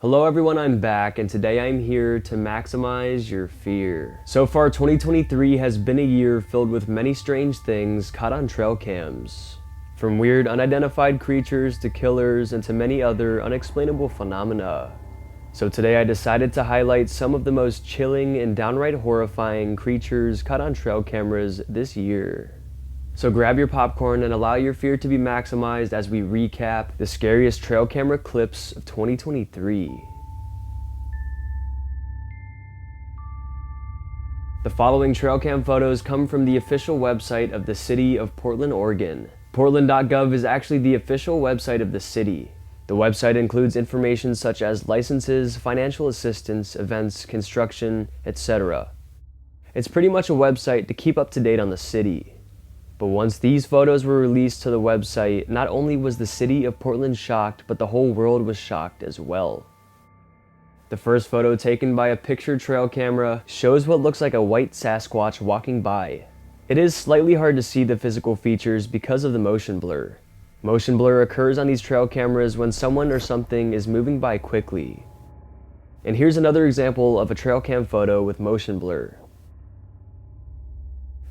Hello everyone, I'm back, and today I'm here to maximize your fear. So far, 2023 has been a year filled with many strange things caught on trail cams. From weird unidentified creatures to killers and to many other unexplainable phenomena. So today I decided to highlight some of the most chilling and downright horrifying creatures caught on trail cameras this year. So grab your popcorn and allow your fear to be maximized as we recap the scariest trail camera clips of 2023. The following trail cam photos come from the official website of the city of Portland, Oregon. Portland.gov is actually the official website of the city. The website includes information such as licenses, financial assistance, events, construction, etc. It's pretty much a website to keep up to date on the city. But once these photos were released to the website, not only was the city of Portland shocked, but the whole world was shocked as well. The first photo, taken by a picture trail camera, shows what looks like a white Sasquatch walking by. It is slightly hard to see the physical features because of the motion blur. Motion blur occurs on these trail cameras when someone or something is moving by quickly. And here's another example of a trail cam photo with motion blur.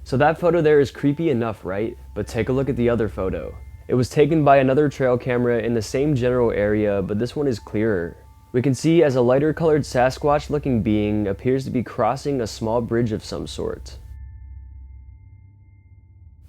So that photo there is creepy enough, right? But take a look at the other photo. It was taken by another trail camera in the same general area, but this one is clearer. We can see as a lighter colored Sasquatch looking being appears to be crossing a small bridge of some sort.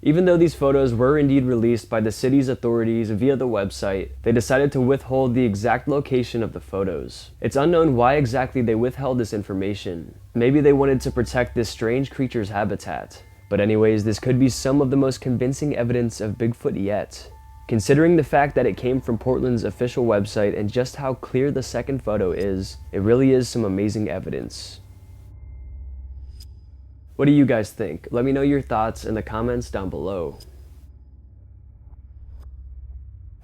Even though these photos were indeed released by the city's authorities via the website, they decided to withhold the exact location of the photos. It's unknown why exactly they withheld this information. Maybe they wanted to protect this strange creature's habitat. But anyways, this could be some of the most convincing evidence of Bigfoot yet. Considering the fact that it came from Portland's official website and just how clear the second photo is, it really is some amazing evidence. What do you guys think? Let me know your thoughts in the comments down below.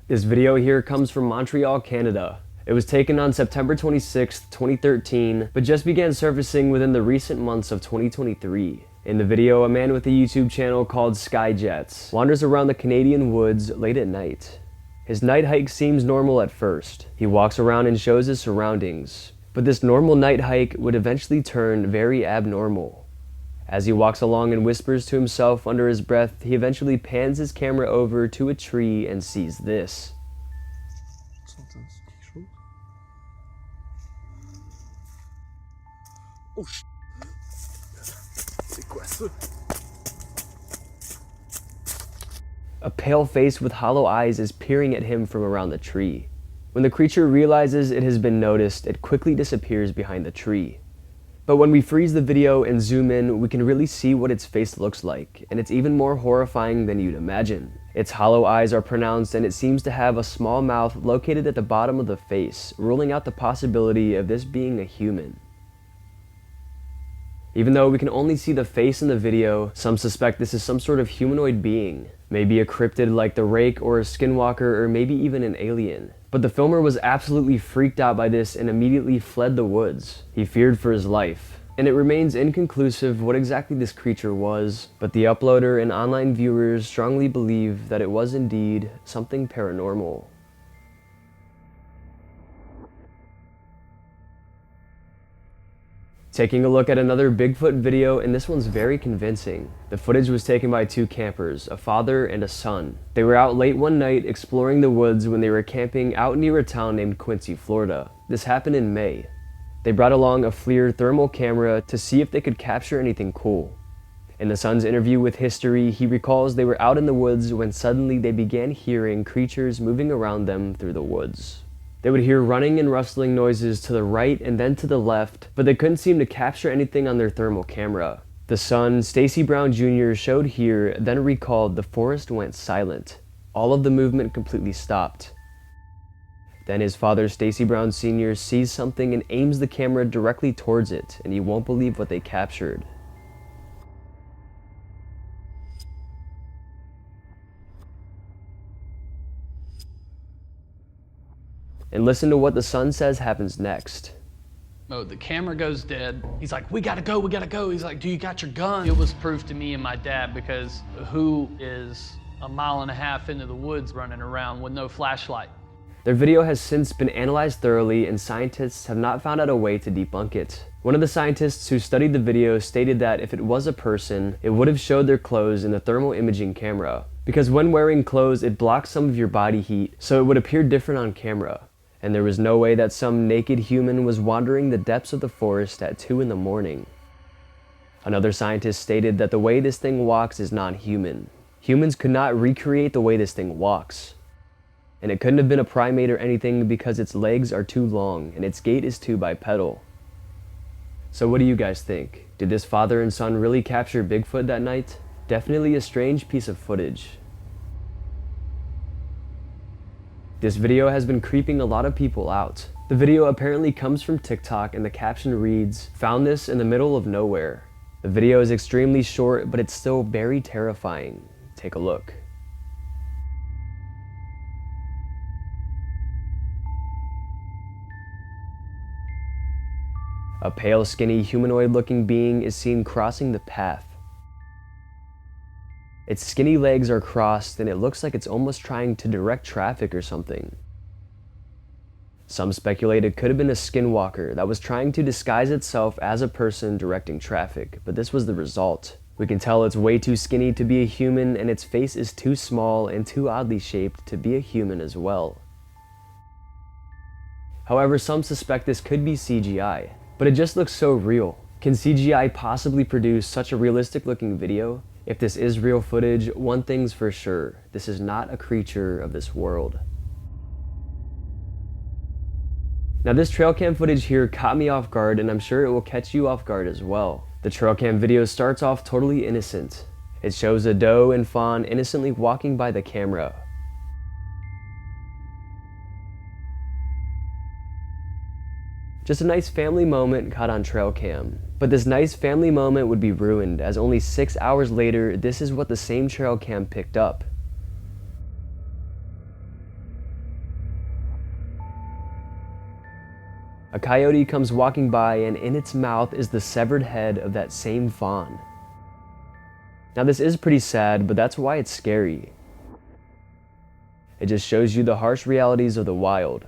This video here comes from Montreal, Canada. It was taken on September 26, 2013, but just began surfacing within the recent months of 2023. In the video, a man with a YouTube channel called Skyjets wanders around the Canadian woods late at night. His night hike seems normal at first. He walks around and shows his surroundings. But this normal night hike would eventually turn very abnormal. As he walks along and whispers to himself under his breath, he eventually pans his camera over to a tree and sees this. Oh, A pale face with hollow eyes is peering at him from around the tree. When the creature realizes it has been noticed, it quickly disappears behind the tree. But when we freeze the video and zoom in, we can really see what its face looks like, and it's even more horrifying than you'd imagine. Its hollow eyes are pronounced, and it seems to have a small mouth located at the bottom of the face, ruling out the possibility of this being a human. Even though we can only see the face in the video, some suspect this is some sort of humanoid being. Maybe a cryptid like the Rake or a skinwalker, or maybe even an alien. But the filmer was absolutely freaked out by this and immediately fled the woods. He feared for his life. And it remains inconclusive what exactly this creature was, but the uploader and online viewers strongly believe that it was indeed something paranormal. Taking a look at another Bigfoot video, and this one's very convincing. The footage was taken by two campers, a father and a son. They were out late one night exploring the woods when they were camping out near a town named Quincy, Florida. This happened in May. They brought along a FLIR thermal camera to see if they could capture anything cool. In the son's interview with History, he recalls they were out in the woods when suddenly they began hearing creatures moving around them through the woods. They would hear running and rustling noises to the right and then to the left, but they couldn't seem to capture anything on their thermal camera. The son, Stacy Brown Jr., showed here, then recalled the forest went silent. All of the movement completely stopped. Then his father, Stacy Brown Sr., sees something and aims the camera directly towards it, and he won't believe what they captured. And listen to what the son says happens next. Oh, the camera goes dead. He's like, we gotta go, we gotta go. He's like, do you got your gun? It was proof to me and my dad, because who is a mile and a half into the woods running around with no flashlight? Their video has since been analyzed thoroughly and scientists have not found out a way to debunk it. One of the scientists who studied the video stated that if it was a person, it would have showed their clothes in the thermal imaging camera. Because when wearing clothes, it blocks some of your body heat, so it would appear different on camera. And there was no way that some naked human was wandering the depths of the forest at 2 in the morning. Another scientist stated that the way this thing walks is non-human. Humans could not recreate the way this thing walks. And it couldn't have been a primate or anything because its legs are too long and its gait is too bipedal. So what do you guys think? Did this father and son really capture Bigfoot that night? Definitely a strange piece of footage. This video has been creeping a lot of people out. The video apparently comes from TikTok and the caption reads, "Found this in the middle of nowhere." The video is extremely short, but it's still very terrifying. Take a look. A pale, skinny, humanoid-looking being is seen crossing the path. Its skinny legs are crossed and it looks like it's almost trying to direct traffic or something. Some speculate it could have been a skinwalker that was trying to disguise itself as a person directing traffic, but this was the result. We can tell it's way too skinny to be a human and its face is too small and too oddly shaped to be a human as well. However, some suspect this could be CGI, but it just looks so real. Can CGI possibly produce such a realistic looking video? If this is real footage, one thing's for sure, this is not a creature of this world. Now this trail cam footage here caught me off guard and I'm sure it will catch you off guard as well. The trail cam video starts off totally innocent. It shows a doe and fawn innocently walking by the camera. Just a nice family moment caught on trail cam. But this nice family moment would be ruined as only 6 hours later, this is what the same trail cam picked up. A coyote comes walking by and in its mouth is the severed head of that same fawn. Now this is pretty sad, but that's why it's scary. It just shows you the harsh realities of the wild.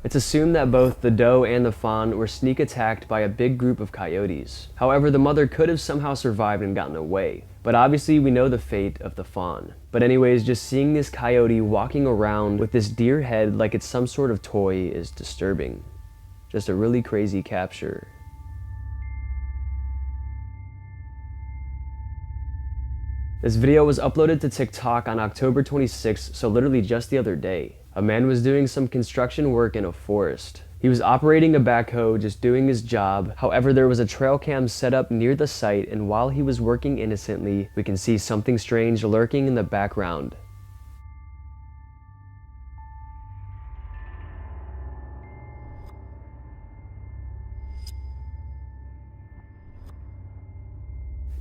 It's assumed that both the doe and the fawn were sneak attacked by a big group of coyotes. However, the mother could have somehow survived and gotten away. But obviously we know the fate of the fawn. But anyways, just seeing this coyote walking around with this deer head like it's some sort of toy is disturbing. Just a really crazy capture. This video was uploaded to TikTok on October 26th, so literally just the other day. A man was doing some construction work in a forest. He was operating a backhoe, just doing his job. However, there was a trail cam set up near the site, and while he was working innocently, we can see something strange lurking in the background.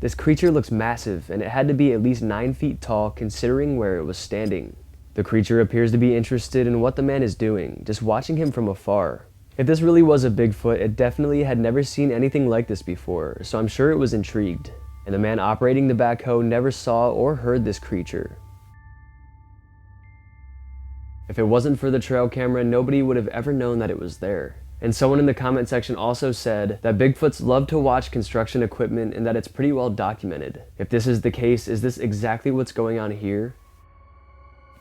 This creature looks massive, and it had to be at least 9 feet tall considering where it was standing. The creature appears to be interested in what the man is doing, just watching him from afar. If this really was a Bigfoot, it definitely had never seen anything like this before, so I'm sure it was intrigued. And the man operating the backhoe never saw or heard this creature. If it wasn't for the trail camera, nobody would have ever known that it was there. And someone in the comment section also said that Bigfoots love to watch construction equipment and that it's pretty well documented. If this is the case, is this exactly what's going on here?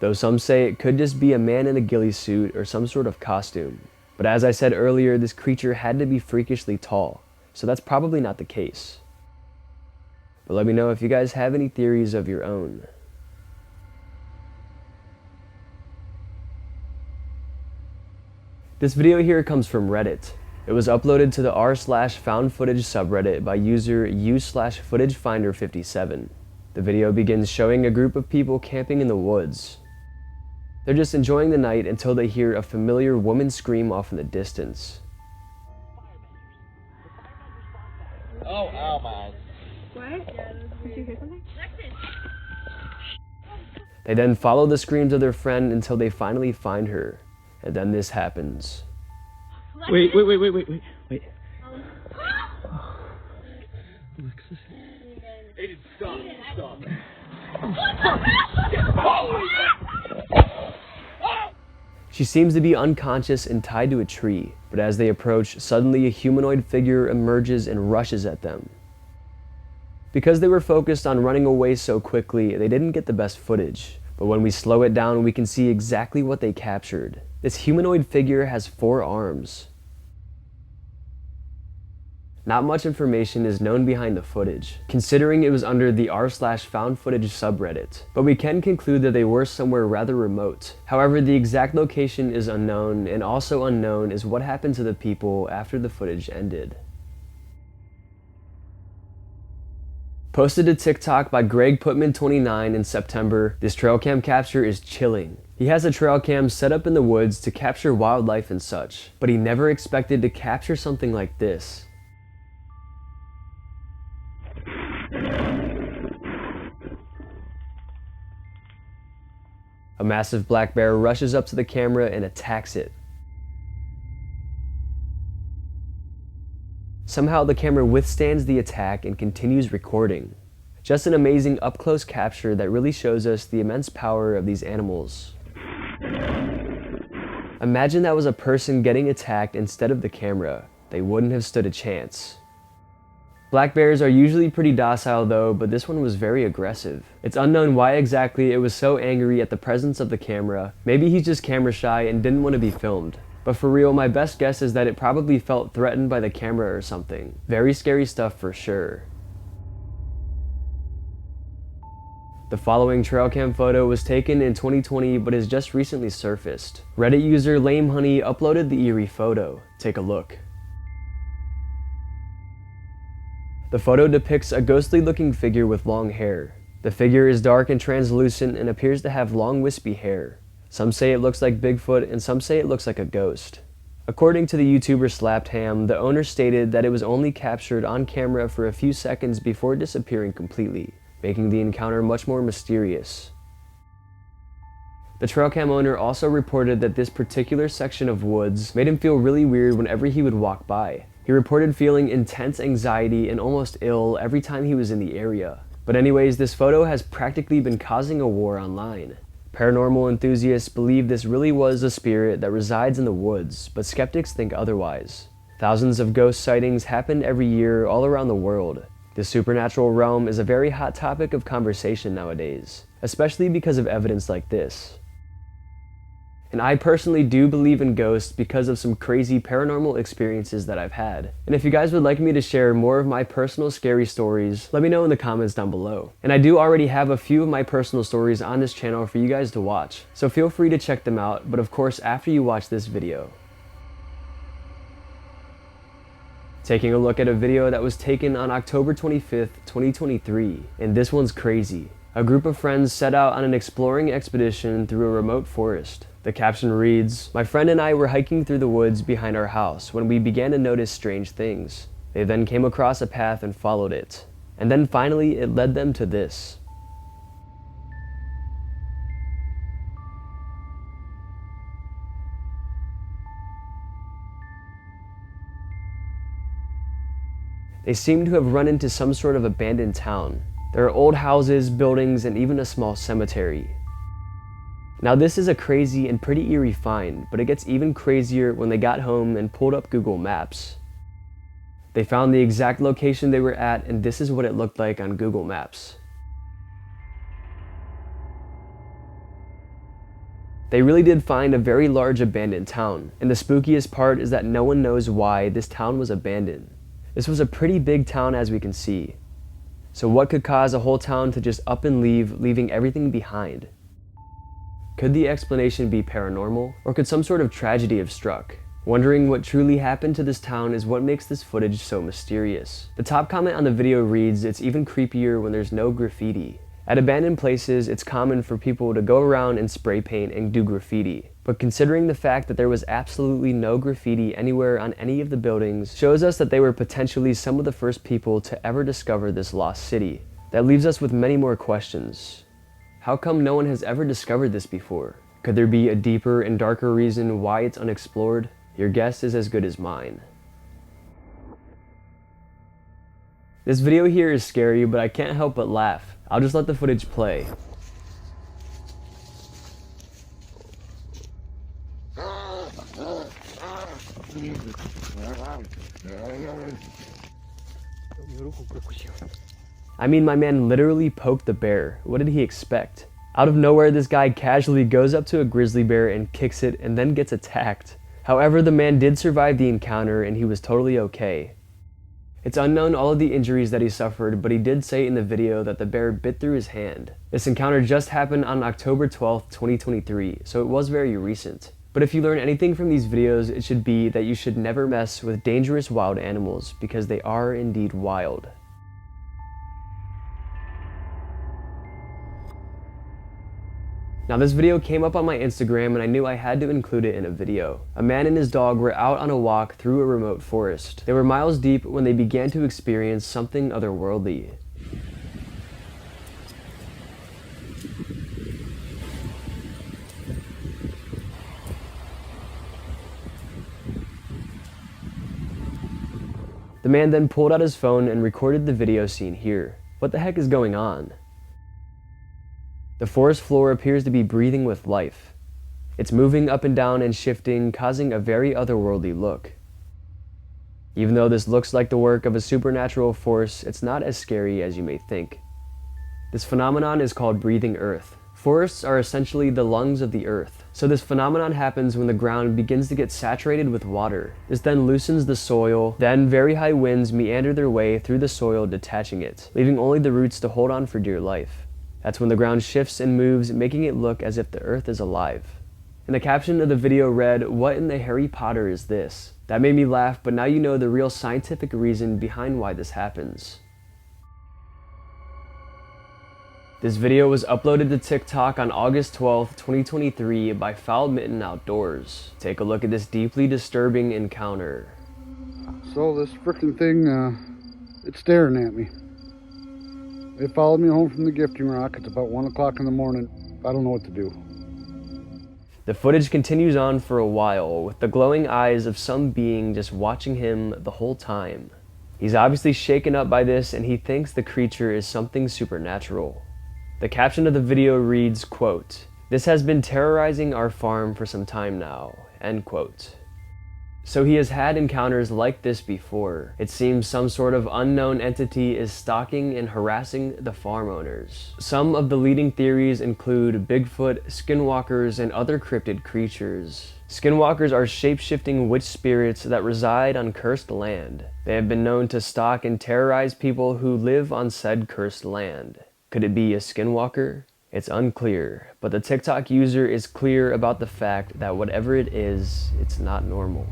Though some say it could just be a man in a ghillie suit or some sort of costume. But as I said earlier, this creature had to be freakishly tall, so that's probably not the case. But let me know if you guys have any theories of your own. This video here comes from Reddit. It was uploaded to the r/found footage subreddit by user u/footagefinder57. The video begins showing a group of people camping in the woods. They're just enjoying the night until they hear a familiar woman scream off in the distance. Oh, ow, man. What? Did you hear something? They then follow the screams of their friend until they finally find her. And then this happens. Wait. Aiden, stop. She seems to be unconscious and tied to a tree, but as they approach, suddenly a humanoid figure emerges and rushes at them. Because they were focused on running away so quickly, they didn't get the best footage, but when we slow it down, we can see exactly what they captured. This humanoid figure has 4 arms. Not much information is known behind the footage, considering it was under the r/found footage subreddit, but we can conclude that they were somewhere rather remote. However, the exact location is unknown, and also unknown is what happened to the people after the footage ended. Posted to TikTok by Greg Putman29 in September, this trail cam capture is chilling. He has a trail cam set up in the woods to capture wildlife and such, but he never expected to capture something like this. A massive black bear rushes up to the camera and attacks it. Somehow the camera withstands the attack and continues recording. Just an amazing up-close capture that really shows us the immense power of these animals. Imagine that was a person getting attacked instead of the camera. They wouldn't have stood a chance. Black bears are usually pretty docile though, but this one was very aggressive. It's unknown why exactly it was so angry at the presence of the camera. Maybe he's just camera shy and didn't want to be filmed. But for real, my best guess is that it probably felt threatened by the camera or something. Very scary stuff for sure. The following trail cam photo was taken in 2020 but has just recently surfaced. Reddit user LameHoney uploaded the eerie photo. Take a look. The photo depicts a ghostly looking figure with long hair. The figure is dark and translucent and appears to have long wispy hair. Some say it looks like Bigfoot and some say it looks like a ghost. According to the YouTuber SlappedHam, the owner stated that it was only captured on camera for a few seconds before disappearing completely, making the encounter much more mysterious. The trail cam owner also reported that this particular section of woods made him feel really weird whenever he would walk by. He reported feeling intense anxiety and almost ill every time he was in the area. But anyways, this photo has practically been causing a war online. Paranormal enthusiasts believe this really was a spirit that resides in the woods, but skeptics think otherwise. Thousands of ghost sightings happen every year all around the world. The supernatural realm is a very hot topic of conversation nowadays, especially because of evidence like this. And I personally do believe in ghosts because of some crazy paranormal experiences that I've had. And if you guys would like me to share more of my personal scary stories, let me know in the comments down below. And I do already have a few of my personal stories on this channel for you guys to watch, so feel free to check them out, but of course after you watch this video. Taking a look at a video that was taken on October 25th, 2023, and this one's crazy. A group of friends set out on an exploring expedition through a remote forest. The caption reads, "My friend and I were hiking through the woods behind our house when we began to notice strange things. They then came across a path and followed it. And then finally it led them to this." They seem to have run into some sort of abandoned town. There are old houses, buildings, and even a small cemetery. Now this is a crazy and pretty eerie find, but it gets even crazier when they got home and pulled up Google Maps. They found the exact location they were at, and this is what it looked like on Google Maps. They really did find a very large abandoned town, and the spookiest part is that no one knows why this town was abandoned. This was a pretty big town as we can see. So what could cause a whole town to just up and leave, leaving everything behind? Could the explanation be paranormal, or could some sort of tragedy have struck? Wondering what truly happened to this town is what makes this footage so mysterious. The top comment on the video reads, "It's even creepier when there's no graffiti." At abandoned places, it's common for people to go around and spray paint and do graffiti. But considering the fact that there was absolutely no graffiti anywhere on any of the buildings shows us that they were potentially some of the first people to ever discover this lost city. That leaves us with many more questions. How come no one has ever discovered this before? Could there be a deeper and darker reason why it's unexplored? Your guess is as good as mine. This video here is scary, but I can't help but laugh. I'll just let the footage play. I mean, my man literally poked the bear. What did he expect? Out of nowhere, this guy casually goes up to a grizzly bear and kicks it and then gets attacked. However, the man did survive the encounter and he was totally okay. It's unknown all of the injuries that he suffered, but he did say in the video that the bear bit through his hand. This encounter just happened on October 12th, 2023, so it was very recent. But if you learn anything from these videos, it should be that you should never mess with dangerous wild animals because they are indeed wild. Now this video came up on my Instagram and I knew I had to include it in a video. A man and his dog were out on a walk through a remote forest. They were miles deep when they began to experience something otherworldly. The man then pulled out his phone and recorded the video seen here. What the heck is going on? The forest floor appears to be breathing with life. It's moving up and down and shifting, causing a very otherworldly look. Even though this looks like the work of a supernatural force, it's not as scary as you may think. This phenomenon is called breathing earth. Forests are essentially the lungs of the earth. So this phenomenon happens when the ground begins to get saturated with water. This then loosens the soil, then very high winds meander their way through the soil, detaching it, leaving only the roots to hold on for dear life. That's when the ground shifts and moves, making it look as if the earth is alive. And the caption of the video read, "What in the Harry Potter is this?" That made me laugh, but now you know the real scientific reason behind why this happens. This video was uploaded to TikTok on August 12th, 2023 by Foul Mitten Outdoors. Take a look at this deeply disturbing encounter. So this frickin' thing, it's staring at me. It followed me home from the gifting rock. It's about 1 o'clock in the morning. I don't know what to do. The footage continues on for a while, with the glowing eyes of some being just watching him the whole time. He's obviously shaken up by this and he thinks the creature is something supernatural. The caption of the video reads, quote, "This has been terrorizing our farm for some time now," end quote. So he has had encounters like this before. It seems some sort of unknown entity is stalking and harassing the farm owners. Some of the leading theories include Bigfoot, skinwalkers, and other cryptid creatures. Skinwalkers are shape-shifting witch spirits that reside on cursed land. They have been known to stalk and terrorize people who live on said cursed land. Could it be a skinwalker? It's unclear, but the TikTok user is clear about the fact that whatever it is, it's not normal.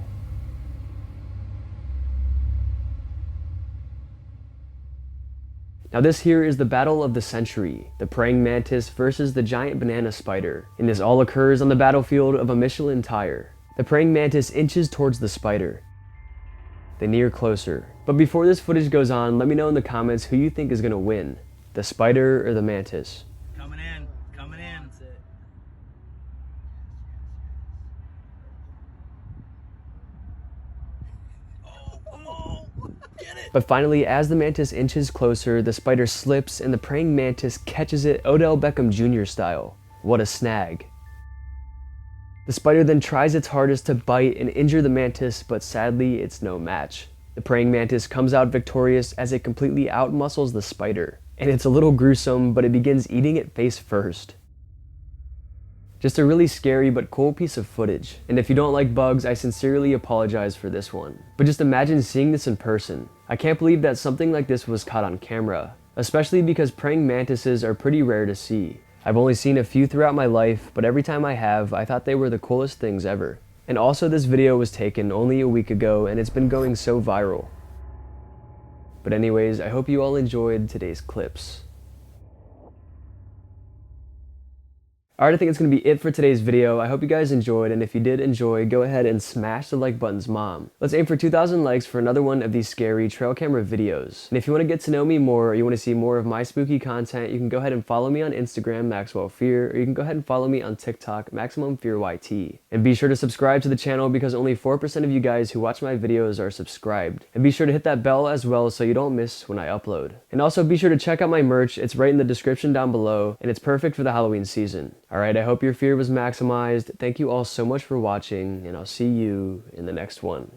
Now this here is the battle of the century, the praying mantis versus the giant banana spider, and this all occurs on the battlefield of a Michelin tire. The praying mantis inches towards the spider. They near closer. But before this footage goes on, let me know in the comments who you think is going to win, the spider or the mantis. Coming in, coming in. That's it. But finally, as the mantis inches closer, the spider slips and the praying mantis catches it Odell Beckham Jr. style. What a snag. The spider then tries its hardest to bite and injure the mantis, but sadly it's no match. The praying mantis comes out victorious as it completely outmuscles the spider. And it's a little gruesome, but it begins eating it face first. Just a really scary but cool piece of footage. And if you don't like bugs, I sincerely apologize for this one. But just imagine seeing this in person. I can't believe that something like this was caught on camera, especially because praying mantises are pretty rare to see. I've only seen a few throughout my life, but every time I have, I thought they were the coolest things ever. And also this video was taken only a week ago and it's been going so viral. But anyways, I hope you all enjoyed today's clips. Alright, I think it's going to be it for today's video. I hope you guys enjoyed, and if you did enjoy, go ahead and smash the like button's mom. Let's aim for 2,000 likes for another one of these scary trail camera videos. And if you want to get to know me more, or you want to see more of my spooky content, you can go ahead and follow me on Instagram, Maxwell Fear, or you can go ahead and follow me on TikTok, Maximum Fear YT. And be sure to subscribe to the channel because only 4% of you guys who watch my videos are subscribed. And be sure to hit that bell as well so you don't miss when I upload. And also be sure to check out my merch. It's right in the description down below, and it's perfect for the Halloween season. Alright, I hope your fear was maximized. Thank you all so much for watching, and I'll see you in the next one.